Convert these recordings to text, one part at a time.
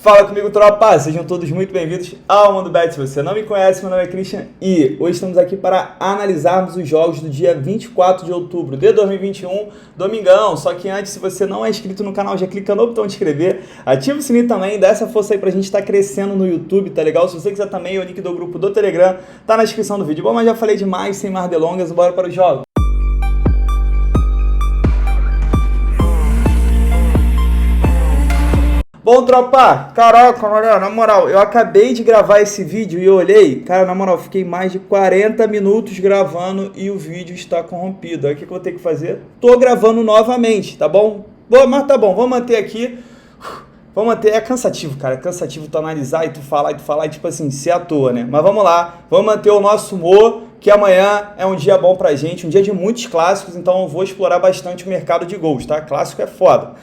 Fala comigo, tropa! Sejam todos muito bem-vindos ao Mundo Bet. Se você não me conhece, meu nome é Christian e hoje estamos aqui para analisarmos os jogos do dia 24 de outubro de 2021, domingão. Só que antes, se você não é inscrito no canal, já clica no botão de inscrever, ativa o sininho também, dá essa força aí pra gente estar crescendo no YouTube, tá legal? Se você quiser também, o link do grupo do Telegram tá na descrição do vídeo. Bom, mas já falei demais, sem mais delongas, bora para os jogos. Bom, tropa, caraca, mano, na moral, eu acabei de gravar esse vídeo e eu olhei, cara, na moral, fiquei mais de 40 minutos gravando e o vídeo está corrompido. Aí o que eu vou ter que fazer? Tô gravando novamente, tá bom? Mas tá bom, vamos manter aqui. Vamos manter, é cansativo, cara, é cansativo tu analisar e tu falar e tipo assim, ser à toa, né? Mas vamos lá, vamos manter o nosso humor, que amanhã é um dia bom pra gente, um dia de muitos clássicos, então eu vou explorar bastante o mercado de gols, tá? Clássico é foda.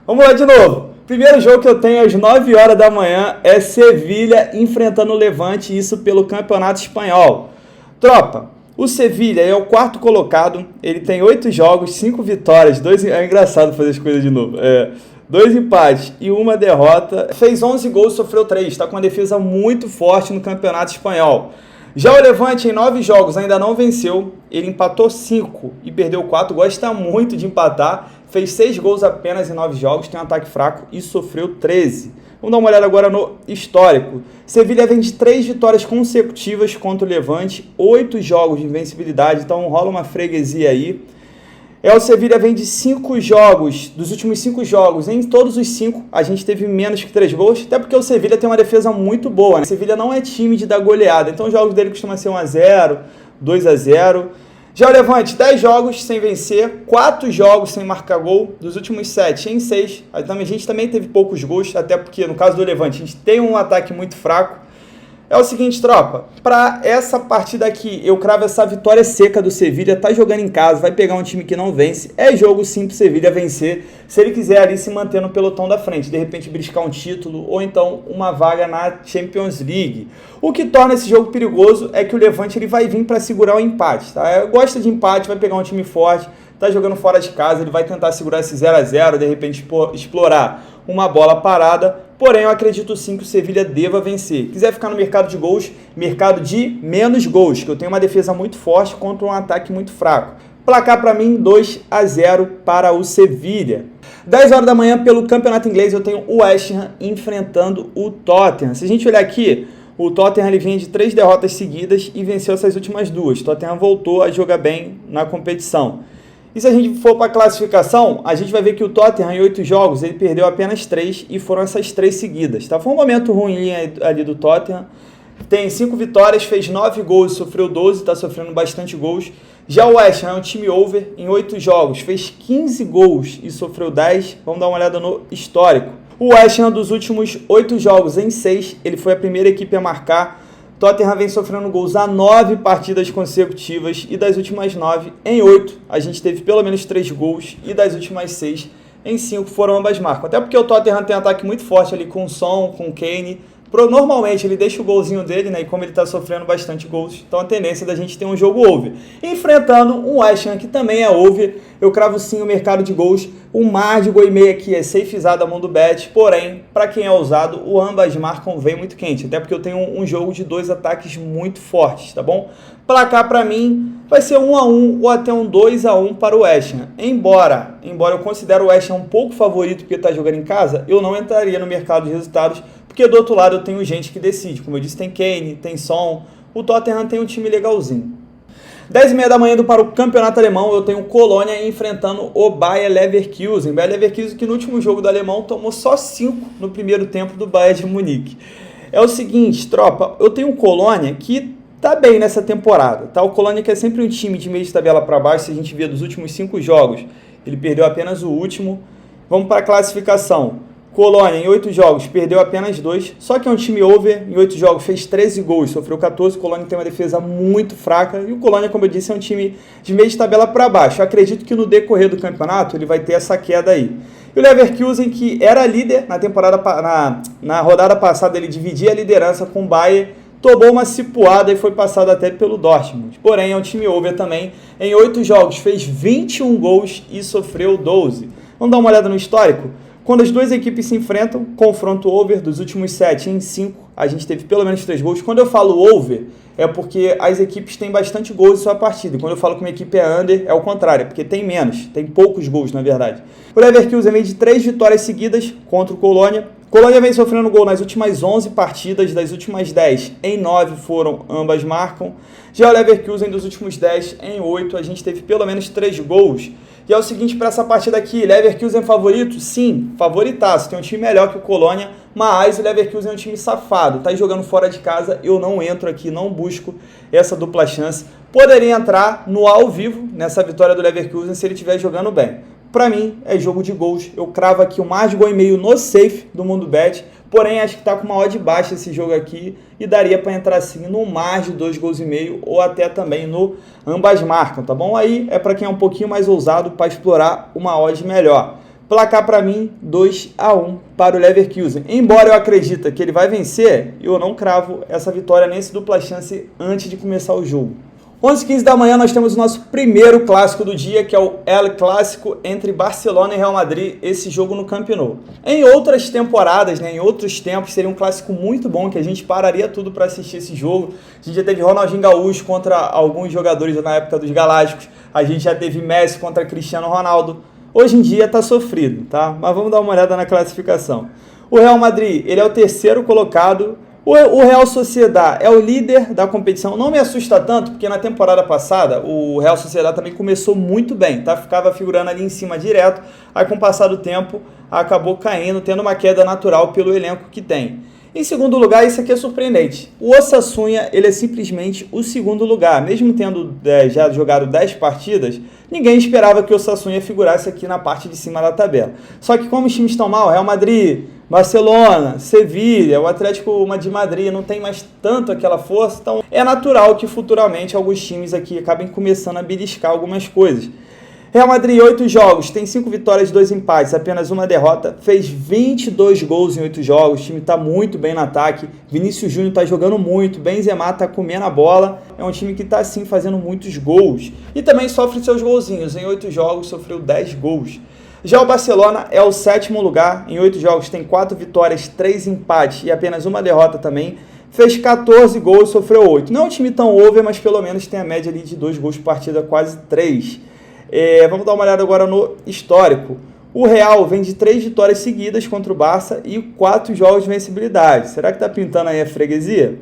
Vamos lá de novo. Primeiro jogo que eu tenho às 9 horas da manhã é Sevilha enfrentando o Levante, isso pelo Campeonato Espanhol. Tropa, o Sevilha é o quarto colocado, ele tem 8 jogos, 5 vitórias, é engraçado fazer as coisas de novo, 2 empates e 1 derrota, fez 11 gols, sofreu 3, está com uma defesa muito forte no Campeonato Espanhol. Já o Levante em 9 jogos ainda não venceu, ele empatou 5 e perdeu 4, gosta muito de empatar, fez 6 gols apenas em 9 jogos, tem um ataque fraco e sofreu 13. Vamos dar uma olhada agora no histórico. Sevilha vem de 3 vitórias consecutivas contra o Levante, 8 jogos de invencibilidade, então rola uma freguesia aí. O Sevilha vem de 5 jogos, dos últimos 5 jogos, em todos os 5 a gente teve menos que 3 gols, até porque o Sevilha tem uma defesa muito boa, né? O Sevilha não é time de dar goleada, então os jogos dele costumam ser 1-0, 2-0. Já o Levante, 10 jogos sem vencer, 4 jogos sem marcar gol, dos últimos 7 em 6. A gente também teve poucos gols, até porque no caso do Levante a gente tem um ataque muito fraco. É o seguinte, tropa, para essa partida aqui, eu cravo essa vitória seca do Sevilha, tá jogando em casa, vai pegar um time que não vence, é jogo sim pro Sevilha vencer, se ele quiser ali se manter no pelotão da frente, de repente beliscar um título ou então uma vaga na Champions League. O que torna esse jogo perigoso é que o Levante ele vai vir para segurar o empate, tá? Gosta de empate, vai pegar um time forte, tá jogando fora de casa, ele vai tentar segurar esse 0-0, de repente explorar uma bola parada. Porém, eu acredito sim que o Sevilha deva vencer. Quiser ficar no mercado de gols, mercado de menos gols, que eu tenho uma defesa muito forte contra um ataque muito fraco. Placar para mim, 2-0 para o Sevilha. 10 horas da manhã, pelo Campeonato Inglês, eu tenho o West Ham enfrentando o Tottenham. Se a gente olhar aqui, o Tottenham ele vinha de 3 derrotas seguidas e venceu essas últimas 2. O Tottenham voltou a jogar bem na competição. E se a gente for para a classificação, a gente vai ver que o Tottenham, em 8 jogos, ele perdeu apenas 3 e foram essas 3 seguidas. Tá? Foi um momento ruim ali do Tottenham. Tem 5 vitórias, fez 9 gols, sofreu 12, está sofrendo bastante gols. Já o West Ham é um time over, em 8 jogos, fez 15 gols e sofreu 10. Vamos dar uma olhada no histórico. O West Ham, dos últimos 8 jogos, em 6, ele foi a primeira equipe a marcar. Tottenham vem sofrendo gols há 9 partidas consecutivas e das últimas 9, em 8, a gente teve pelo menos 3 gols e das últimas 6, em 5 foram ambas marcas. Até porque o Tottenham tem um ataque muito forte ali com o Son, com o Kane. Normalmente ele deixa o golzinho dele, né? E como ele está sofrendo bastante gols, então a tendência da gente ter um jogo over. Enfrentando um West Ham que também é over, eu cravo sim o mercado de gols. O mar de gol e meio aqui é safezado a mão do bet, porém, para quem é ousado, o ambas marcam vem muito quente. Até porque eu tenho um jogo de 2 ataques muito fortes, tá bom? Placar para mim vai ser 1-1 ou até um 2-1 para o West Ham. Embora eu considere o West Ham um pouco favorito porque está jogando em casa, eu não entraria no mercado de resultados, porque do outro lado eu tenho gente que decide. Como eu disse, tem Kane, tem Son, o Tottenham tem um time legalzinho. 10h30 da manhã para o Campeonato Alemão, eu tenho Colônia enfrentando o Bayer Leverkusen. Bayer Leverkusen que no último jogo do Alemão tomou só 5 no primeiro tempo do Bayern de Munique. É o seguinte, tropa, eu tenho um Colônia que tá bem nessa temporada, tá? O Colônia que é sempre um time de meio de tabela para baixo, se a gente vê dos últimos 5 jogos, ele perdeu apenas o último. Vamos para a classificação. Colônia, em 8 jogos, perdeu apenas 2, só que é um time over, em 8 jogos fez 13 gols, sofreu 14, o Colônia tem uma defesa muito fraca, e o Colônia, como eu disse, é um time de meio de tabela para baixo. Eu acredito que no decorrer do campeonato ele vai ter essa queda aí. E o Leverkusen, que era líder na temporada, na rodada passada, ele dividia a liderança com o Bayern, tomou uma cipuada e foi passado até pelo Dortmund. Porém, é um time over também, em 8 jogos fez 21 gols e sofreu 12. Vamos dar uma olhada no histórico? Quando as duas equipes se enfrentam, confronto over, dos últimos 7 em 5, a gente teve pelo menos 3 gols. Quando eu falo over, é porque as equipes têm bastante gols em sua partida. E quando eu falo que uma equipe é under, é o contrário, porque tem menos, tem poucos gols, na verdade. O Leverkusen vem de 3 vitórias seguidas contra o Colônia. Colônia vem sofrendo gol nas últimas 11 partidas, das últimas 10 em 9 foram, ambas marcam. Já o Leverkusen dos últimos 10 em 8, a gente teve pelo menos 3 gols. E é o seguinte para essa partida aqui, Leverkusen favorito? Sim, favoritaço, tem um time melhor que o Colônia, mas o Leverkusen é um time safado, tá jogando fora de casa, eu não entro aqui, não busco essa dupla chance. Poderia entrar no ao vivo, nessa vitória do Leverkusen, se ele estiver jogando bem. Para mim, é jogo de gols. Eu cravo aqui o mais de gol e meio no safe do Mundo Bet. Porém, acho que está com uma odd baixa esse jogo aqui e daria para entrar sim no mais de 2 gols e meio ou até também no ambas marcam, tá bom? Aí é para quem é um pouquinho mais ousado para explorar uma odd melhor. Placar para mim, 2-1 para o Leverkusen. Embora eu acredite que ele vai vencer, eu não cravo essa vitória nesse dupla chance antes de começar o jogo. 11h15 da manhã nós temos o nosso primeiro clássico do dia, que é o El Clássico entre Barcelona e Real Madrid, esse jogo no Camp Nou. Em outras temporadas, em outros tempos, seria um clássico muito bom, que a gente pararia tudo para assistir esse jogo. A gente já teve Ronaldinho Gaúcho contra alguns jogadores na época dos Galácticos, a gente já teve Messi contra Cristiano Ronaldo. Hoje em dia está sofrido, tá? Mas vamos dar uma olhada na classificação. O Real Madrid, ele é o terceiro colocado. O Real Sociedad é o líder da competição, não me assusta tanto, porque na temporada passada o Real Sociedad também começou muito bem, tá? Ficava figurando ali em cima direto, aí com o passar do tempo acabou caindo, tendo uma queda natural pelo elenco que tem. Em segundo lugar, isso aqui é surpreendente, o Osasuna, ele é simplesmente o segundo lugar, mesmo tendo já jogado 10 partidas, ninguém esperava que o Osasuna figurasse aqui na parte de cima da tabela. Só que como os times estão mal, Real Madrid, Barcelona, Sevilha, o Atlético de Madrid não tem mais tanto aquela força, então é natural que futuramente alguns times aqui acabem começando a beliscar algumas coisas. Real Madrid, 8 jogos, tem 5 vitórias, 2 empates, apenas uma derrota, fez 22 gols em 8 jogos, o time está muito bem no ataque, Vinícius Júnior está jogando muito, Benzema está comendo a bola, é um time que está sim fazendo muitos gols e também sofre seus golzinhos, em 8 jogos sofreu 10 gols. Já o Barcelona é o sétimo lugar, em 8 jogos tem 4 vitórias, 3 empates e apenas uma derrota também. Fez 14 gols e sofreu 8. Não é um time tão over, mas pelo menos tem a média ali de 2 gols por partida, quase 3. Vamos dar uma olhada agora no histórico. O Real vem de 3 vitórias seguidas contra o Barça e 4 jogos de vencibilidade. Será que tá pintando aí a freguesia?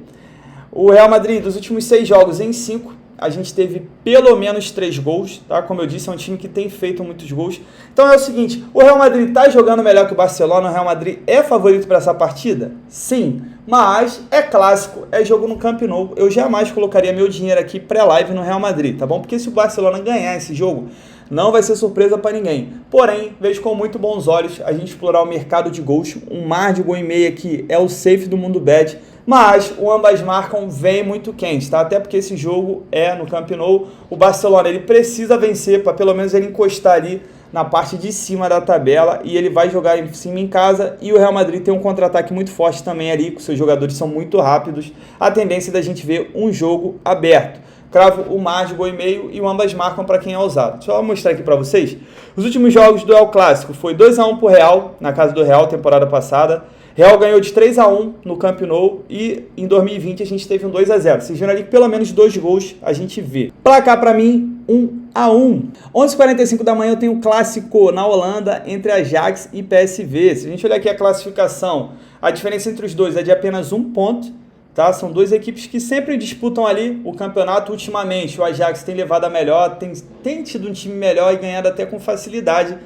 O Real Madrid, dos últimos 6 jogos em 5, a gente teve pelo menos 3 gols, tá? Como eu disse, é um time que tem feito muitos gols. Então é o seguinte, o Real Madrid está jogando melhor que o Barcelona, o Real Madrid é favorito para essa partida? Sim, mas é clássico, é jogo no Camp Nou. Eu jamais colocaria meu dinheiro aqui pré-live no Real Madrid, tá bom? Porque se o Barcelona ganhar esse jogo, não vai ser surpresa para ninguém. Porém, vejo com muito bons olhos a gente explorar o mercado de gols. Um mar de gol e meio aqui é o safe do Mundo Bet. Mas o ambas marcam vem muito quente, tá? Até porque esse jogo é no Camp Nou. O Barcelona ele precisa vencer para pelo menos ele encostar ali na parte de cima da tabela e ele vai jogar em cima em casa. E o Real Madrid tem um contra-ataque muito forte também ali, que seus jogadores são muito rápidos. A tendência é da gente ver um jogo aberto. Cravo o mais de gol e meio e o ambas marcam para quem é ousado. Deixa eu mostrar aqui para vocês. Os últimos jogos do El Clássico foi 2-1 pro Real, na casa do Real, temporada passada. Real ganhou de 3-1 no Camp Nou e em 2020 a gente teve um 2-0. Vocês viram ali que pelo menos 2 gols a gente vê. Placar para mim, 1-1. 11h45 da manhã eu tenho um clássico na Holanda entre Ajax e PSV. Se a gente olhar aqui a classificação, a diferença entre os dois é de apenas 1 ponto. Tá? São duas equipes que sempre disputam ali o campeonato ultimamente. O Ajax tem levado a melhor, tem tido um time melhor e ganhado até com facilidade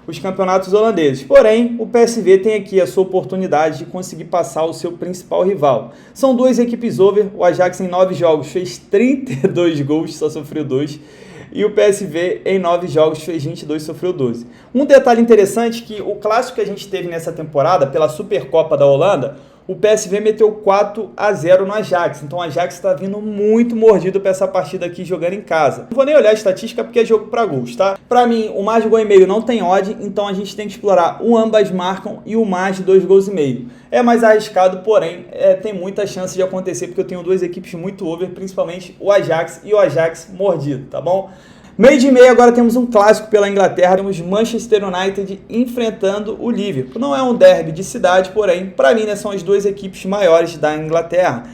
os campeonatos holandeses. Porém, o PSV tem aqui a sua oportunidade de conseguir passar o seu principal rival. São duas equipes over, o Ajax em 9 jogos fez 32 gols, só sofreu 2, e o PSV em 9 jogos fez 22, sofreu 12. Um detalhe interessante que o clássico que a gente teve nessa temporada, pela Supercopa da Holanda, o PSV meteu 4-0 no Ajax, então o Ajax está vindo muito mordido para essa partida aqui jogando em casa. Não vou nem olhar a estatística porque é jogo para gols, tá? Para mim, o mais de gol e meio não tem odd, então a gente tem que explorar o ambas marcam e o mais de 2 gols e meio. É mais arriscado, porém, tem muita chance de acontecer porque eu tenho duas equipes muito over, principalmente o Ajax e o Ajax mordido, tá bom? Meio de meia, agora temos um clássico pela Inglaterra, temos Manchester United enfrentando o Liverpool. Não é um derby de cidade, porém, para mim, né, são as duas equipes maiores da Inglaterra.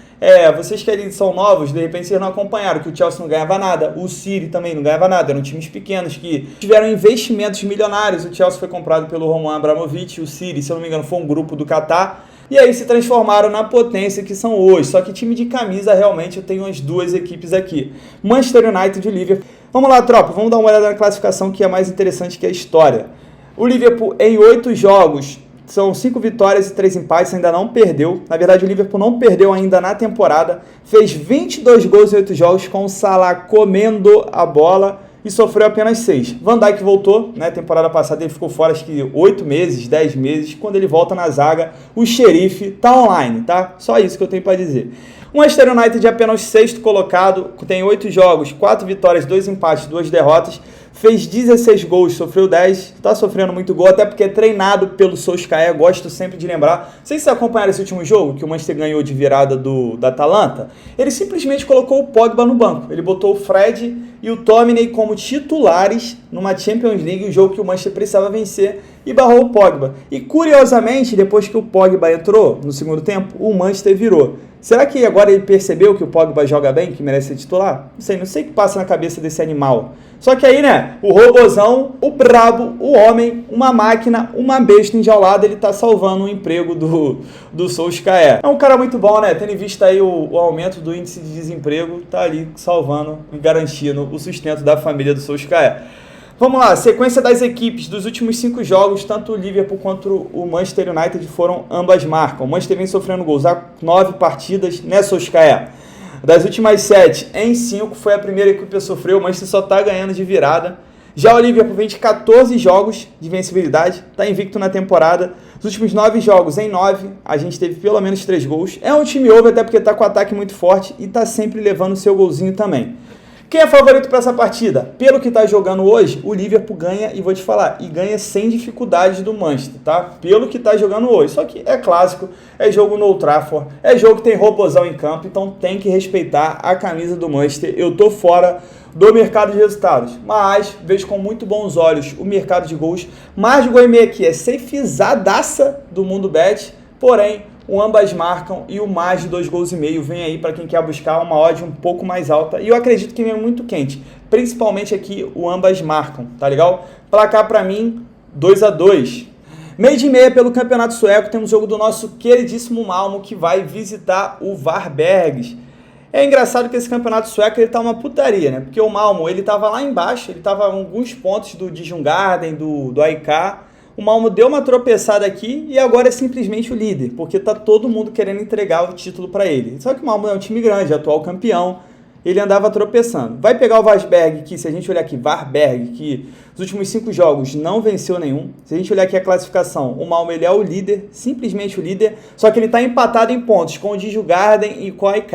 Vocês que são novos, de repente vocês não acompanharam que o Chelsea não ganhava nada, o City também não ganhava nada, eram times pequenos que tiveram investimentos milionários. O Chelsea foi comprado pelo Roman Abramovich, o City, se eu não me engano, foi um grupo do Qatar, e aí se transformaram na potência que são hoje. Só que time de camisa, realmente, eu tenho as duas equipes aqui, Manchester United e Liverpool. Vamos lá, tropa, vamos dar uma olhada na classificação que é mais interessante que a história. O Liverpool, em 8 jogos, são 5 vitórias e 3 empates, ainda não perdeu. Na verdade, o Liverpool não perdeu ainda na temporada. Fez 22 gols em 8 jogos, com o Salah comendo a bola e sofreu apenas 6. Van Dijk voltou, né? Temporada passada ele ficou fora, acho que 8 meses, 10 meses. Quando ele volta na zaga, o xerife tá online, tá? Só isso que eu tenho para dizer. O Manchester United é apenas 6º colocado, tem 8 jogos, 4 vitórias, 2 empates, 2 derrotas. Fez 16 gols, sofreu 10, tá sofrendo muito gol, até porque é treinado pelo Solskjaer, gosto sempre de lembrar. Não sei se vocês acompanharam esse último jogo, que o Manchester ganhou de virada da Atalanta. Ele simplesmente colocou o Pogba no banco. Ele botou o Fred e o Tomine como titulares numa Champions League, o jogo que o Manchester precisava vencer, e barrou o Pogba. E curiosamente, depois que o Pogba entrou no segundo tempo, o Manchester virou. Será que agora ele percebeu que o Pogba joga bem, que merece ser titular? Não sei o que passa na cabeça desse animal. Só que aí, né, o robozão, o brabo, o homem, uma máquina, uma besta enjaulada, ele tá salvando o emprego do Solskjaer. É um cara muito bom, né? Tendo em vista aí o aumento do índice de desemprego, tá ali salvando e garantindo o sustento da família do Solskjaer. Vamos lá, sequência das equipes dos últimos 5 jogos, tanto o Liverpool quanto o Manchester United foram ambas marcas. O Manchester vem sofrendo gols há 9 partidas, né, Solskjaer? Das últimas 7, em 5 foi a primeira equipe a sofrer, o Manchester só tá ganhando de virada. Já o Liverpool vem de 14 jogos de vencibilidade, tá invicto na temporada. Os últimos 9 jogos, em 9, a gente teve pelo menos 3 gols. É um time over, até porque tá com ataque muito forte e tá sempre levando o seu golzinho também. Quem é favorito para essa partida? Pelo que está jogando hoje, o Liverpool ganha, e vou te falar, e ganha sem dificuldades do Manchester, tá? Pelo que está jogando hoje. Só que é clássico, é jogo no Old Trafford, é jogo que tem robozão em campo, então tem que respeitar a camisa do Manchester. Eu tô fora do mercado de resultados, mas vejo com muito bons olhos o mercado de gols. Mais de gol e meio aqui é safezadaça do Mundo Bet, porém o ambas marcam e o mais de 2 gols e meio vem aí para quem quer buscar uma odd um pouco mais alta. E eu acredito que vem muito quente, principalmente aqui o ambas marcam, tá legal? Placar para mim, 2-2. Meio de meia pelo Campeonato Sueco, temos o jogo do nosso queridíssimo Malmo, que vai visitar o Varbergs. É engraçado que esse Campeonato Sueco ele tá uma putaria, né? Porque o Malmo, ele tava lá embaixo, ele tava a alguns pontos do Djurgården, do AIK. O Malmo deu uma tropeçada aqui e agora é simplesmente o líder, porque tá todo mundo querendo entregar o título para ele. Só que o Malmo é um time grande, atual campeão, ele andava tropeçando. Vai pegar o Varberg, que se a gente olhar aqui, Varberg, que nos últimos 5 jogos não venceu nenhum. Se a gente olhar aqui a classificação, o Malmo ele é o líder, simplesmente o líder, só que ele está empatado em pontos com o Djurgården e com a AIK.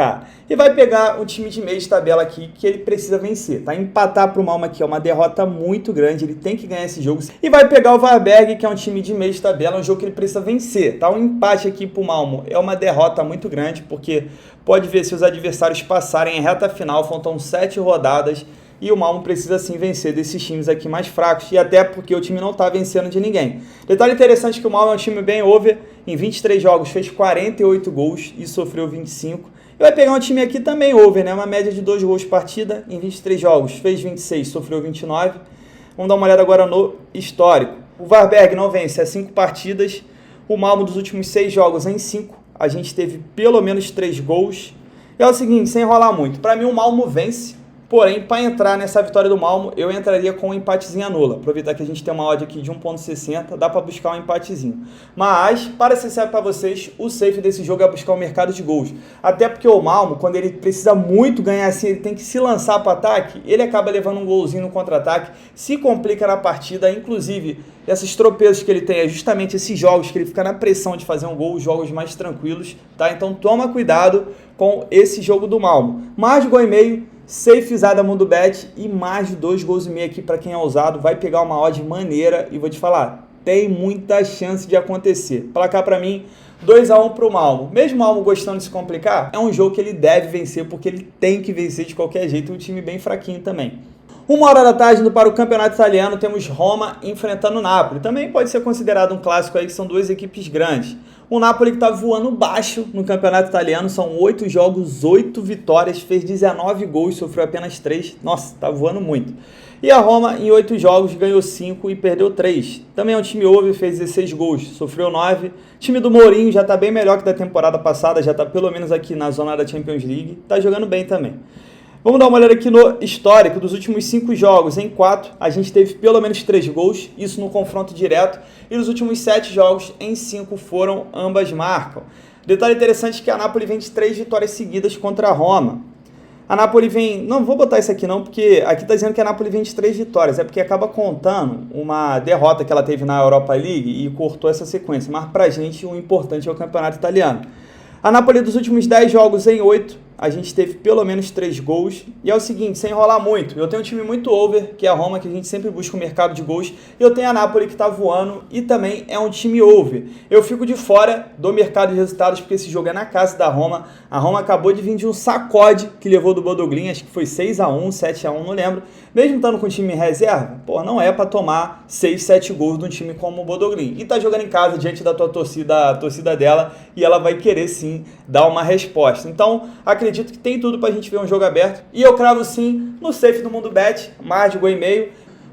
E vai pegar um time de meio de tabela aqui que ele precisa vencer, tá? Empatar para o Malmo aqui é uma derrota muito grande, ele tem que ganhar esse jogo. E vai pegar o Varberg, que é um time de meio de tabela, um jogo que ele precisa vencer, tá? Um empate aqui para o Malmo é uma derrota muito grande, porque pode ver se os adversários passarem em reta final, faltam 7 rodadas, e o Malmo precisa sim vencer desses times aqui mais fracos, e até porque o time não está vencendo de ninguém. Detalhe interessante que o Malmo é um time bem over, em 23 jogos fez 48 gols e sofreu 25. E vai pegar um time aqui também over, né? Uma média de 2 gols por partida, em 23 jogos fez 26, sofreu 29. Vamos dar uma olhada agora no histórico. O Varberg não vence há 5 partidas, o Malmo dos últimos 6 jogos em 5, a gente teve pelo menos 3 gols. E é o seguinte, sem enrolar muito, para mim o Malmo vence, porém, para entrar nessa vitória do Malmo, eu entraria com um empatezinho anula. Aproveitar que a gente tem uma odd aqui de 1.60, dá para buscar um empatezinho. Mas, para ser sério para vocês, o safe desse jogo é buscar o mercado de gols. Até porque o Malmo, quando ele precisa muito ganhar assim, ele tem que se lançar para ataque, ele acaba levando um golzinho no contra-ataque, se complica na partida. Inclusive, esses tropeços que ele tem é justamente esses jogos que ele fica na pressão de fazer um gol, jogos mais tranquilos, tá? Então toma cuidado com esse jogo do Malmo. Mais de gol e meio, safezada Mundo Bet e mais de 2 gols e meio aqui para quem é ousado, vai pegar uma odd maneira e vou te falar, tem muita chance de acontecer. Placar para mim, 2-1 para o Malmo. Mesmo o Malmo gostando de se complicar, é um jogo que ele deve vencer, porque ele tem que vencer de qualquer jeito, um time bem fraquinho também. 1h da tarde para o campeonato italiano, temos Roma enfrentando o Napoli. Também pode ser considerado um clássico aí, que são duas equipes grandes. O Napoli que está voando baixo no campeonato italiano, são 8 jogos, 8 vitórias, fez 19 gols, sofreu apenas 3. Nossa, está voando muito. E a Roma, em 8 jogos, ganhou 5 e perdeu 3. Também é um time over, fez 16 gols, sofreu 9. O time do Mourinho já está bem melhor que da temporada passada, já está pelo menos aqui na zona da Champions League. Está jogando bem também. Vamos dar uma olhada aqui no histórico dos últimos 5 jogos. Em 4, a gente teve pelo menos 3 gols, isso no confronto direto. E nos últimos 7 jogos, em 5 foram ambas marcam. Detalhe interessante é que a Napoli vem de 3 vitórias seguidas contra a Roma. A Napoli vem... Não, vou botar isso aqui não, porque aqui está dizendo que a Napoli vem de 3 vitórias. É porque acaba contando uma derrota que ela teve na Europa League e cortou essa sequência. Mas pra gente o importante é o campeonato italiano. A Napoli dos últimos 10 jogos em 8, a gente teve pelo menos 3 gols. E é o seguinte, sem enrolar muito, eu tenho um time muito over, que é a Roma, que a gente sempre busca o mercado de gols. E eu tenho a Napoli que está voando e também é um time over. Eu fico de fora do mercado de resultados porque esse jogo é na casa da Roma. A Roma acabou de vir de um sacode que levou do Bodoglin, acho que foi 6-1, 7-1, não lembro. Mesmo estando com o time em reserva, pô, não é para tomar 6, 7 gols de um time como o Bodoglin. E tá jogando em casa diante da tua torcida, a torcida dela, e ela vai querer sim dar uma resposta. Então, acredito que tem tudo pra gente ver um jogo aberto. E eu cravo sim no safe do Mundo Bet, mais de gol e meio.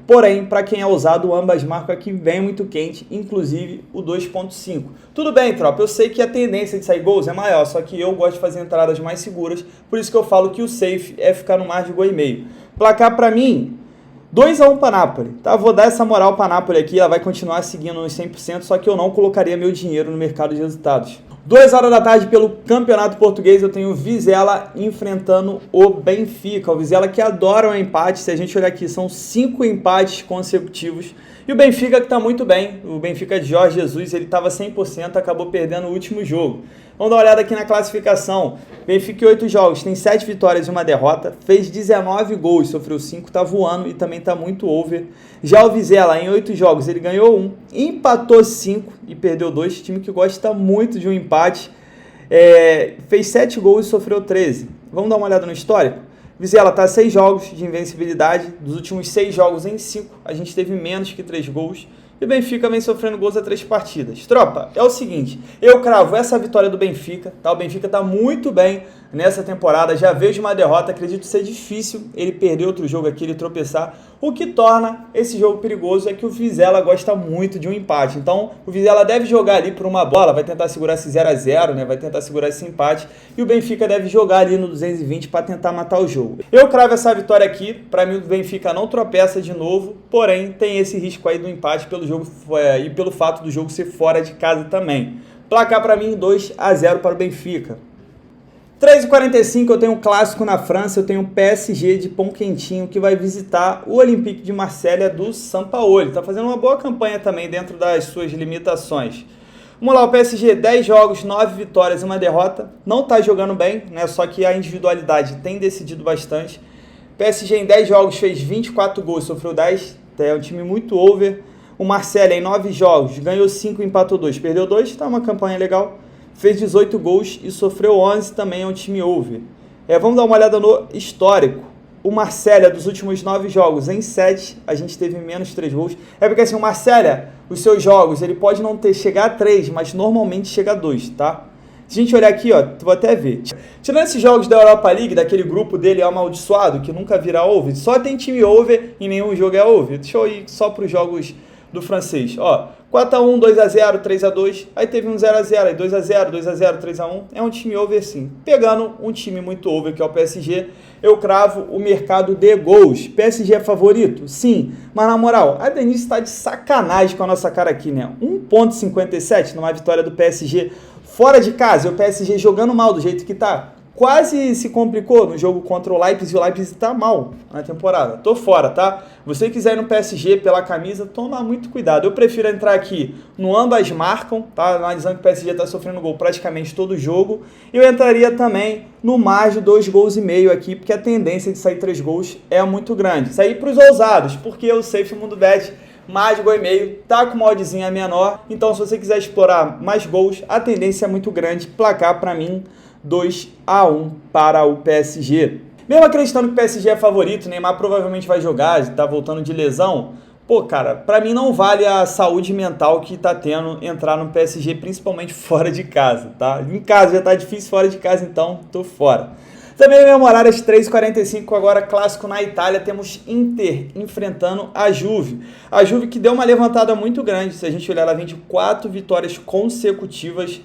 Porém, para quem é ousado, ambas marcam aqui vem muito quente, inclusive o 2.5. Tudo bem, tropa, eu sei que a tendência de sair gols é maior, só que eu gosto de fazer entradas mais seguras, por isso que eu falo que o safe é ficar no mais de gol e meio. Placar para mim, 2-1 para Napoli, tá? Vou dar essa moral para Napoli aqui, ela vai continuar seguindo nos 100%, só que eu não colocaria meu dinheiro no mercado de resultados. 2h da tarde pelo Campeonato Português, eu tenho o Vizela enfrentando o Benfica. O Vizela que adora um empate, se a gente olhar aqui, são 5 empates consecutivos. E o Benfica que está muito bem, o Benfica de Jorge Jesus, ele estava 100%, acabou perdendo o último jogo. Vamos dar uma olhada aqui na classificação. Benfica em 8 jogos, tem 7 vitórias e 1 derrota, fez 19 gols, sofreu 5, está voando e também está muito over. Já o Vizela, em 8 jogos, ele ganhou 1, empatou 5 e perdeu 2, time que gosta muito de um empate. Fez 7 gols e sofreu 13. Vamos dar uma olhada no histórico? Vizela está a 6 jogos de invencibilidade, dos últimos 6 jogos em 5, a gente teve menos que 3 gols. E o Benfica vem sofrendo gols a 3 partidas. Tropa, é o seguinte, eu cravo essa vitória do Benfica, tá? O Benfica está muito bem nessa temporada, já vejo uma derrota, acredito ser difícil ele perder outro jogo aqui, ele tropeçar. O que torna esse jogo perigoso é que o Vizela gosta muito de um empate. Então, o Vizela deve jogar ali por uma bola, vai tentar segurar esse 0-0, né? Vai tentar segurar esse empate. E o Benfica deve jogar ali no 220 para tentar matar o jogo. Eu cravo essa vitória aqui, para mim o Benfica não tropeça de novo, porém tem esse risco aí do empate pelo jogo e pelo fato do jogo ser fora de casa também. Placar para mim 2-0 para o Benfica. 3h45 eu tenho um clássico na França, eu tenho um PSG de pão quentinho que vai visitar o Olympique de Marselha do Sampaoli. Está fazendo uma boa campanha também dentro das suas limitações. Vamos lá, o PSG, 10 jogos, 9 vitórias e 1 derrota. Não está jogando bem, né? Só que a individualidade tem decidido bastante. O PSG em 10 jogos fez 24 gols, sofreu 10. É um time muito over. O Marselha em 9 jogos ganhou 5, empatou 2, perdeu 2. Está uma campanha legal. Fez 18 gols e sofreu 11, também é um time over. Vamos dar uma olhada no histórico. O Marselha, dos últimos 9 jogos, em 7, a gente teve menos 3 gols. É porque assim, o Marselha, os seus jogos, ele pode não chegar a 3, mas normalmente chega a 2, tá? Se a gente olhar aqui, ó, tu vai até ver. Tirando esses jogos da Europa League, daquele grupo dele amaldiçoado, que nunca vira over, só tem time over e nenhum jogo é over. Deixa eu ir só para os jogos do francês, ó. 4-1, 2-0, 3-2, aí teve um 0-0, aí 2-0, 2-0, 3-1, é um time over sim. Pegando um time muito over, que é o PSG, eu cravo o mercado de gols. PSG é favorito? Sim, mas na moral, a Denise está de sacanagem com a nossa cara aqui, né? 1.57 numa vitória do PSG fora de casa, e o PSG jogando mal do jeito que tá. Quase se complicou no jogo contra o Leipzig, e o Leipzig tá mal na temporada. Tô fora, tá? Você quiser ir no PSG pela camisa, toma muito cuidado. Eu prefiro entrar aqui no ambas marcam, tá? Analisando que o PSG tá sofrendo gol praticamente todo jogo. Eu entraria também no mais de 2 gols e meio aqui, porque a tendência de sair 3 gols é muito grande. Isso aí pros ousados, porque o Safe Mundo Bet mais de gol e meio, tá com uma oddzinha menor. Então, se você quiser explorar mais gols, a tendência é muito grande. Placar para mim 2-1 para o PSG. Mesmo acreditando que o PSG é favorito, o Neymar provavelmente vai jogar, tá voltando de lesão. Pô, cara, pra mim não vale a saúde mental que tá tendo entrar no PSG, principalmente fora de casa, tá? Em casa já tá difícil, fora de casa então tô fora. Também no mesmo horário, às 3h45, agora clássico na Itália, temos Inter enfrentando a Juve. A Juve que deu uma levantada muito grande, se a gente olhar, ela vem de 4 vitórias consecutivas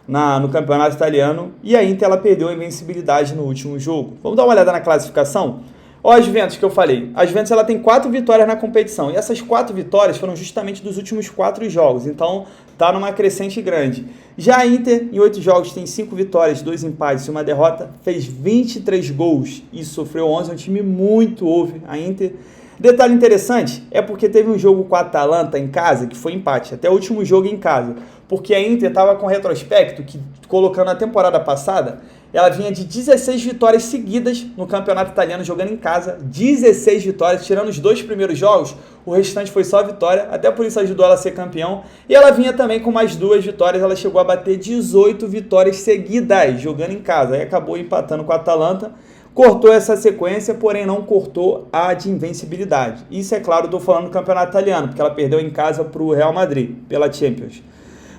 no campeonato italiano, e a Inter ela perdeu a invencibilidade no último jogo. Vamos dar uma olhada na classificação? Olha a Juventus que eu falei. A Juventus ela tem 4 vitórias na competição, e essas 4 vitórias foram justamente dos últimos 4 jogos, então tá numa crescente grande. Já a Inter, em 8 jogos, tem 5 vitórias, 2 empates e 1 derrota, fez 23 gols e sofreu 11, é um time muito over, a Inter. Detalhe interessante é porque teve um jogo com a Atalanta em casa, que foi empate, até o último jogo em casa, porque a Inter estava com retrospecto, que colocando a temporada passada, ela vinha de 16 vitórias seguidas no campeonato italiano, jogando em casa, 16 vitórias, tirando os 2 primeiros jogos, o restante foi só vitória, até por isso ajudou ela a ser campeão, e ela vinha também com mais 2 vitórias, ela chegou a bater 18 vitórias seguidas, jogando em casa, aí acabou empatando com a Atalanta, cortou essa sequência, porém não cortou a de invencibilidade. Isso, é claro, estou falando do campeonato italiano, porque ela perdeu em casa para o Real Madrid, pela Champions.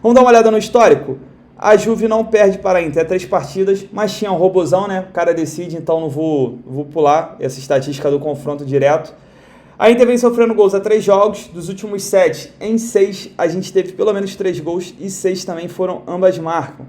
Vamos dar uma olhada no histórico? A Juve não perde para a Inter, 3 partidas, mas tinha um robozão, né? O cara decide, então não vou pular essa estatística do confronto direto. A Inter vem sofrendo gols a 3 jogos, dos últimos 7, em 6 a gente teve pelo menos 3 gols e 6 também foram ambas marcam.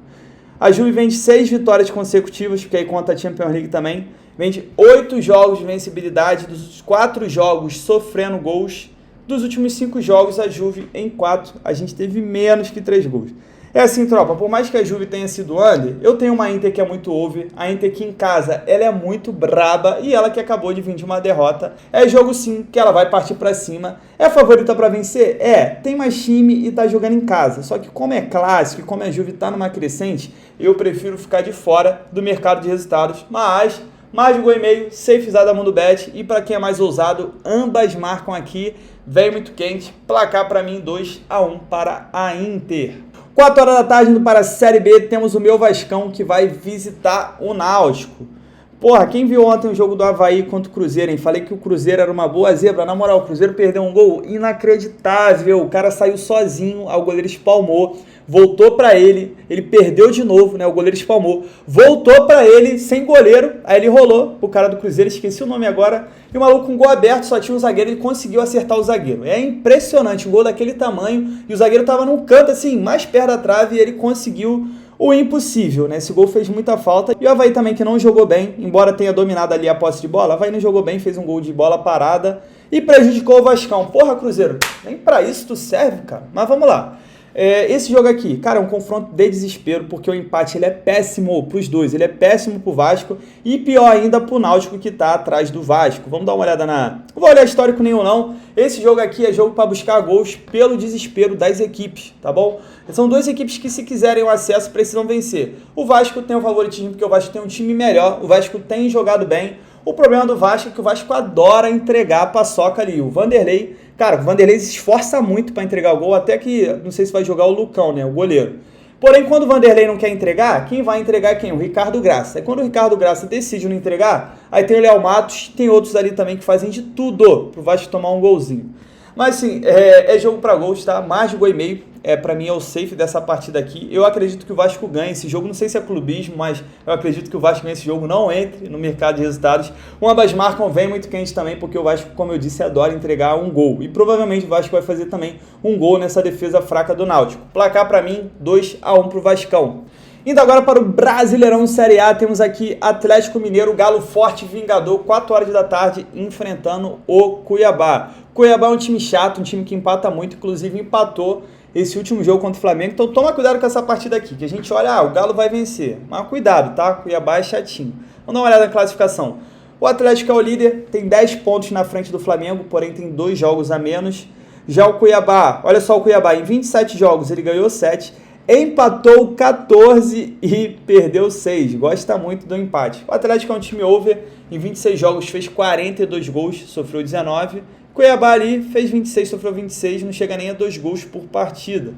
A Juve vem de 6 vitórias consecutivas, porque aí conta a Champions League também. Vem de 8 jogos de vencibilidade, dos 4 jogos sofrendo gols. Dos últimos 5 jogos, a Juve em 4, a gente teve menos que 3 gols. É assim, tropa, por mais que a Juve tenha sido under, eu tenho uma Inter que é muito over, a Inter que em casa, ela é muito braba e ela que acabou de vir de uma derrota. É jogo sim, que ela vai partir pra cima. É favorita pra vencer? É, tem mais time e tá jogando em casa. Só que como é clássico e como a Juve tá numa crescente, eu prefiro ficar de fora do mercado de resultados. Mas, mais de 1,5, safezada Mundo Bet, e pra quem é mais ousado, ambas marcam aqui, vem muito quente, placar pra mim 2-1 para a Inter. 4 horas da tarde indo para a Série B, temos o meu Vascão que vai visitar o Náutico. Porra, quem viu ontem o jogo do Avaí contra o Cruzeiro, hein? Falei que o Cruzeiro era uma boa zebra. Na moral, o Cruzeiro perdeu um gol inacreditável. O cara saiu sozinho, o goleiro espalmou, voltou pra ele perdeu de novo, né? O goleiro espalmou, voltou pra ele sem goleiro, aí ele rolou pro cara do Cruzeiro, esqueci o nome agora, e o maluco com gol aberto, só tinha um zagueiro, ele conseguiu acertar o zagueiro. É impressionante, um gol daquele tamanho, e o zagueiro tava num canto assim, mais perto da trave, e ele conseguiu o impossível, né? Esse gol fez muita falta. E o Avaí também, que não jogou bem, embora tenha dominado ali a posse de bola, o Avaí não jogou bem, fez um gol de bola parada e prejudicou o Vascão. Porra, Cruzeiro, nem pra isso tu serve, cara. Mas vamos lá. Esse jogo aqui, cara, é um confronto de desespero, porque o empate ele é péssimo pros dois, ele é péssimo pro Vasco e pior ainda pro Náutico que tá atrás do Vasco. Vamos dar uma olhada Não vou olhar histórico nenhum não, esse jogo aqui é jogo para buscar gols pelo desespero das equipes, tá bom? São duas equipes que se quiserem o acesso precisam vencer. O Vasco tem o favoritismo porque o Vasco tem um time melhor, o Vasco tem jogado bem. O problema do Vasco é que o Vasco adora entregar a paçoca ali. O Vanderlei, cara, o Vanderlei se esforça muito para entregar o gol, até que, não sei se vai jogar o Lucão, né, o goleiro. Porém, quando o Vanderlei não quer entregar, quem vai entregar é quem? O Ricardo Graça. E quando o Ricardo Graça decide não entregar, aí tem o Léo Matos, tem outros ali também que fazem de tudo pro Vasco tomar um golzinho. Mas sim, é jogo para gols, tá? Mais de gol e meio, para mim é o safe dessa partida aqui. Eu acredito que o Vasco ganha esse jogo, não sei se é clubismo, mas eu acredito que o Vasco ganha esse jogo, não entre no mercado de resultados. Ambas marcam, vem muito quente também, porque o Vasco, como eu disse, adora entregar um gol. E provavelmente o Vasco vai fazer também um gol nessa defesa fraca do Náutico. Placar para mim, 2-1 pro Vascão. Indo agora para o Brasileirão Série A, temos aqui Atlético Mineiro, Galo Forte Vingador, 4 horas da tarde, enfrentando o Cuiabá. Cuiabá é um time chato, um time que empata muito, inclusive empatou esse último jogo contra o Flamengo, então toma cuidado com essa partida aqui, que a gente olha, o Galo vai vencer, mas cuidado, tá? Cuiabá é chatinho. Vamos dar uma olhada na classificação. O Atlético é o líder, tem 10 pontos na frente do Flamengo, porém tem 2 jogos a menos. Já o Cuiabá, olha só o Cuiabá, em 27 jogos ele ganhou 7, empatou 14 e perdeu 6. Gosta muito do empate. O Atlético é um time over. Em 26 jogos fez 42 gols, sofreu 19. Cuiabá ali fez 26, sofreu 26. Não chega nem a 2 gols por partida.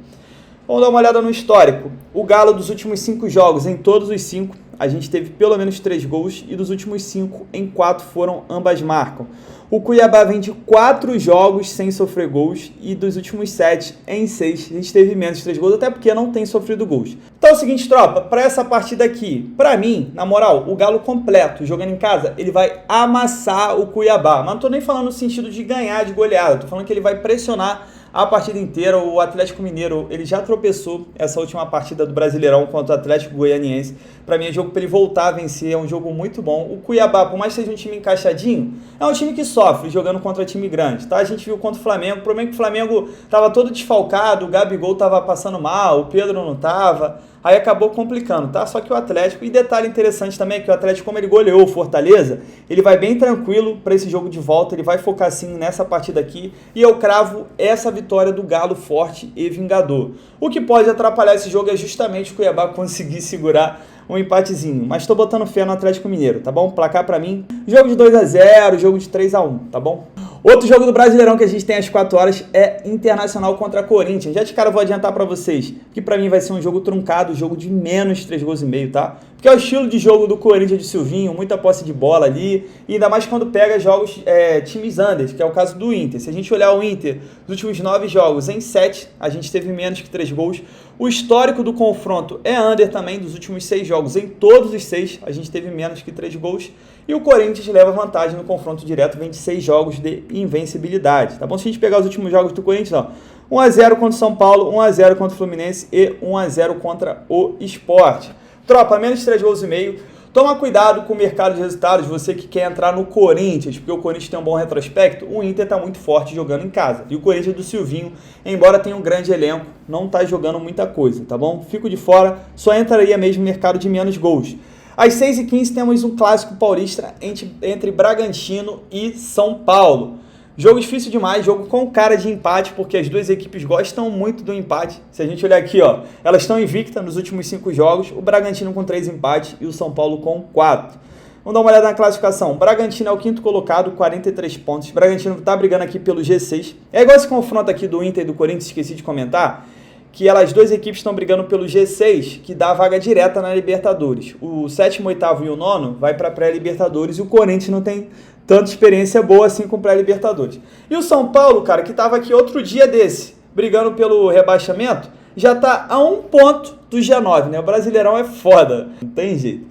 Vamos dar uma olhada no histórico. O Galo dos últimos 5 jogos, em todos os 5, a gente teve pelo menos 3 gols e dos últimos 5, em 4 foram ambas marcam. O Cuiabá vem de 4 jogos sem sofrer gols e dos últimos 7, em 6, a gente teve menos de 3 gols, até porque não tem sofrido gols. Então é o seguinte, tropa, para essa partida aqui, para mim, na moral, o Galo completo, jogando em casa, ele vai amassar o Cuiabá. Mas não tô nem falando no sentido de ganhar, de goleada, tô falando que ele vai pressionar a partida inteira. O Atlético Mineiro, ele já tropeçou essa última partida do Brasileirão contra o Atlético Goianiense. Para mim é jogo para ele voltar a vencer, é um jogo muito bom. O Cuiabá, por mais que seja um time encaixadinho, é um time que sofre jogando contra time grande, tá? A gente viu contra o Flamengo, o problema é que o Flamengo tava todo desfalcado, o Gabigol tava passando mal, o Pedro não tava, aí acabou complicando, tá? Só que o Atlético, e detalhe interessante também é que o Atlético, como ele goleou o Fortaleza, ele vai bem tranquilo para esse jogo de volta, ele vai focar sim nessa partida aqui, e eu cravo essa vitória do Galo forte e vingador. O que pode atrapalhar esse jogo é justamente o Cuiabá conseguir segurar um empatezinho, mas tô botando fé no Atlético Mineiro, tá bom? Placar pra mim, jogo de 2-0, jogo de 3-1, tá bom? Outro jogo do Brasileirão que a gente tem às 4 horas é Internacional contra Corinthians. Já de cara eu vou adiantar pra vocês que pra mim vai ser um jogo truncado, jogo de menos 3 gols e meio, tá? Porque é o estilo de jogo do Corinthians de Silvinho, muita posse de bola ali, e ainda mais quando pega jogos times unders, que é o caso do Inter. Se a gente olhar o Inter, nos últimos 9 jogos, em 7, a gente teve menos que 3 gols. O histórico do confronto é under também, dos últimos 6 jogos, em todos os 6, a gente teve menos que 3 gols. E o Corinthians leva vantagem no confronto direto, vem de 6 jogos de invencibilidade, tá bom? Se a gente pegar os últimos jogos do Corinthians, ó, 1-0 contra o São Paulo, 1-0 contra o Fluminense e 1-0 contra o Sport. Tropa, menos 3 gols e meio. Toma cuidado com o mercado de resultados, você que quer entrar no Corinthians, porque o Corinthians tem um bom retrospecto, o Inter está muito forte jogando em casa. E o Corinthians do Silvinho, embora tenha um grande elenco, não está jogando muita coisa, tá bom? Fico de fora, só entraria mesmo no mercado de menos gols. Às 6h15 temos um clássico paulista entre Bragantino e São Paulo. Jogo difícil demais, jogo com cara de empate, porque as duas equipes gostam muito do empate. Se a gente olhar aqui, ó, elas estão invictas nos últimos 5 jogos, o Bragantino com 3 empates e o São Paulo com 4. Vamos dar uma olhada na classificação. O Bragantino é o 5º colocado, 43 pontos. O Bragantino está brigando aqui pelo G6. É igual esse confronto aqui do Inter e do Corinthians, esqueci de comentar, que as duas equipes estão brigando pelo G6, que dá a vaga direta na Libertadores. O 7º, 8º e o 9º vai para a pré-Libertadores e o Corinthians não tem tanta experiência boa assim com pré-Libertadores. E o São Paulo, cara, que estava aqui outro dia desse, brigando pelo rebaixamento, já está a 1 ponto do G9, né? O Brasileirão é foda, não tem jeito.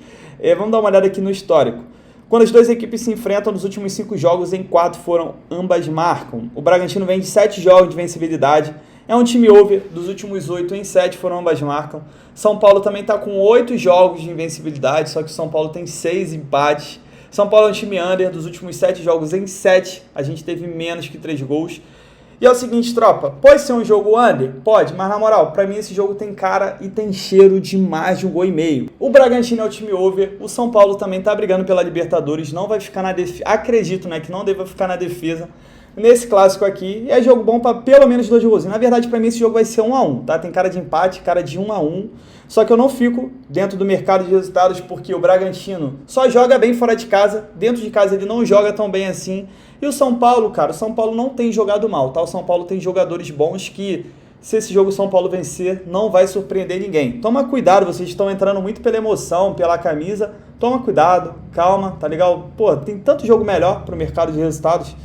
Vamos dar uma olhada aqui no histórico. Quando as duas equipes se enfrentam nos últimos 5 jogos, em 4 foram ambas marcam. O Bragantino vem de 7 jogos de vencibilidade. É um time over, dos últimos 8 em 7 foram ambas marcam. São Paulo também está com 8 jogos de invencibilidade, só que o São Paulo tem 6 empates. São Paulo é um time under, dos últimos 7 jogos em 7, a gente teve menos que 3 gols. E é o seguinte, tropa, pode ser um jogo under? Pode, mas na moral, pra mim esse jogo tem cara e tem cheiro de mais de 1,5 gols. O Bragantino é o time over, o São Paulo também tá brigando pela Libertadores, não vai ficar na defesa, acredito, né, que não deva ficar na defesa nesse clássico aqui. E é jogo bom para pelo menos 2 gols. Na verdade, para mim esse jogo vai ser 1-1, tá? Tem cara de empate, cara de 1-1. Só que eu não fico dentro do mercado de resultados porque o Bragantino só joga bem fora de casa. Dentro de casa ele não joga tão bem assim. E o São Paulo, cara, o São Paulo não tem jogado mal, tá? O São Paulo tem jogadores bons que, se esse jogo o São Paulo vencer, não vai surpreender ninguém. Toma cuidado, vocês estão entrando muito pela emoção, pela camisa. Toma cuidado, calma, tá legal? Pô, tem tanto jogo melhor pro mercado de resultados.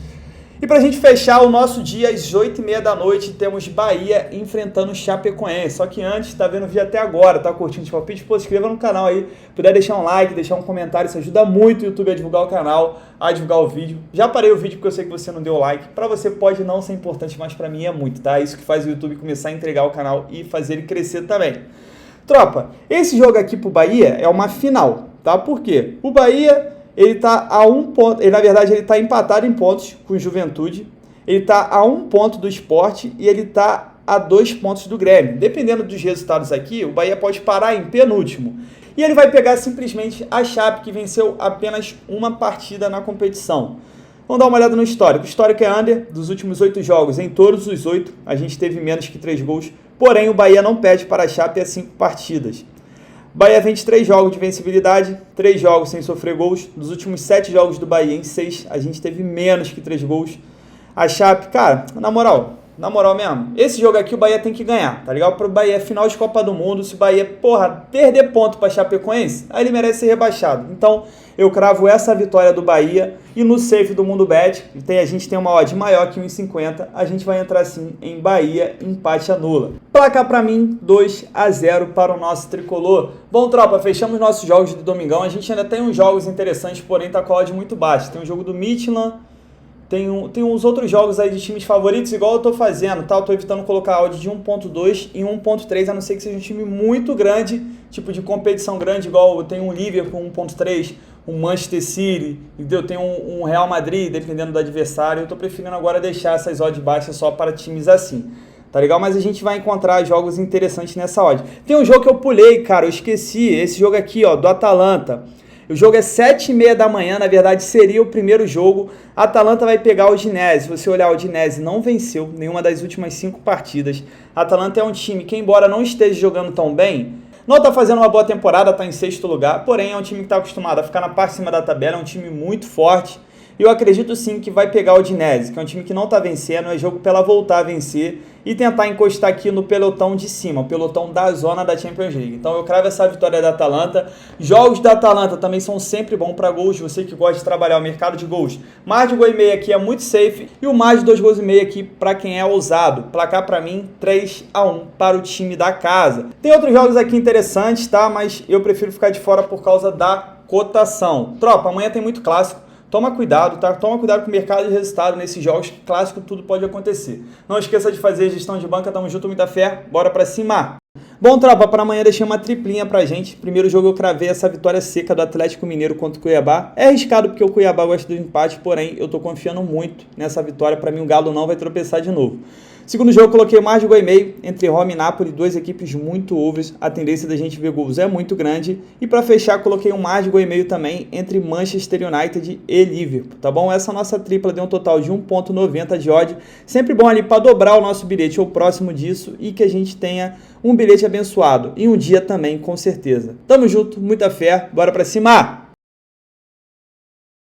E pra gente fechar o nosso dia, às 8h30 da noite, temos Bahia enfrentando Chapecoense. Só que antes, tá vendo o vídeo até agora, tá curtindo os palpites? Pô, se inscreva no canal aí, puder deixar um like, deixar um comentário, isso ajuda muito o YouTube a divulgar o canal, a divulgar o vídeo. Já parei o vídeo porque eu sei que você não deu like. Pra você pode não ser importante, mas pra mim é muito, tá? É isso que faz o YouTube começar a entregar o canal e fazer ele crescer também. Tropa, esse jogo aqui pro Bahia é uma final, tá? Por quê? O Bahia... ele está a 1 ponto, na verdade ele está empatado em pontos com o Juventude, ele está a 1 ponto do Sport e ele está a 2 pontos do Grêmio. Dependendo dos resultados aqui, o Bahia pode parar em penúltimo. E ele vai pegar simplesmente a Chape, que venceu apenas uma partida na competição. Vamos dar uma olhada no histórico. O histórico é under, dos últimos 8 jogos, em todos os 8, a gente teve menos que 3 gols, porém o Bahia não perde para a Chape há 5 partidas. Bahia vem de 3 jogos de vencibilidade, 3 jogos sem sofrer gols. Dos últimos 7 jogos do Bahia, em 6, a gente teve menos que 3 gols. A Chape, cara, na moral, Na moral mesmo, esse jogo aqui o Bahia tem que ganhar, tá ligado? Pro Bahia é final de Copa do Mundo, se o Bahia, porra, perder ponto pra Chapecoense, aí ele merece ser rebaixado. Então, eu cravo essa vitória do Bahia e no safe do Mundo Bet, a gente tem uma odd maior que 1,50, a gente vai entrar sim em Bahia, empate anula. Placar pra mim, 2-0 para o nosso tricolor. Bom, tropa, fechamos nossos jogos do domingão, a gente ainda tem uns jogos interessantes, porém tá com a odd muito baixa. Tem o jogo do Midland, tem uns outros jogos aí de times favoritos, igual eu tô fazendo, tá? Eu tô evitando colocar áudio de 1.2 e 1.3, a não ser que seja um time muito grande, tipo de competição grande, igual eu tenho um Liverpool 1.3, um Manchester City, entendeu? Tem um Real Madrid, dependendo do adversário. Eu tô preferindo agora deixar essas odds baixas só para times assim, tá legal? Mas a gente vai encontrar jogos interessantes nessa odd. Tem um jogo que eu pulei, cara, eu esqueci, esse jogo aqui, ó, do Atalanta. O jogo é 7h30 da manhã, na verdade seria o primeiro jogo. A Atalanta vai pegar o Udinese. Se você olhar, o Udinese não venceu nenhuma das últimas 5 partidas. A Atalanta é um time que, embora não esteja jogando tão bem, não está fazendo uma boa temporada, está em 6º lugar. Porém, é um time que está acostumado a ficar na parte de cima da tabela, é um time muito forte. E eu acredito sim que vai pegar o Udinese, que é um time que não está vencendo, é jogo para ela voltar a vencer e tentar encostar aqui no pelotão de cima, o pelotão da zona da Champions League. Então eu cravo essa vitória da Atalanta. Jogos da Atalanta também são sempre bons para gols, você que gosta de trabalhar o mercado de gols. Mais de 1,5 aqui é muito safe e o mais de 2,5 gols aqui para quem é ousado. Placar para mim 3-1 para o time da casa. Tem outros jogos aqui interessantes, tá? Mas eu prefiro ficar de fora por causa da cotação. Tropa, amanhã tem muito clássico. Toma cuidado, tá? Toma cuidado com o mercado de resultado nesses jogos clássicos, tudo pode acontecer. Não esqueça de fazer gestão de banca, tamo junto, muita fé, bora pra cima! Bom, tropa, para amanhã deixei uma triplinha pra gente. Primeiro jogo eu cravei essa vitória seca do Atlético Mineiro contra o Cuiabá. É arriscado porque o Cuiabá gosta do empate, porém eu tô confiando muito nessa vitória. Para mim o Galo não vai tropeçar de novo. Segundo jogo eu coloquei mais de 1,5 entre Roma e Napoli, duas equipes muito overs. A tendência da gente ver gols é muito grande. E para fechar coloquei um mais de 1,5 também entre Manchester United e Liverpool, tá bom? Essa nossa tripla deu um total de 1,90 de odd. Sempre bom ali para dobrar o nosso bilhete ou próximo disso e que a gente tenha um bilhete abençoado. E um dia também, com certeza. Tamo junto, muita fé, bora pra cima!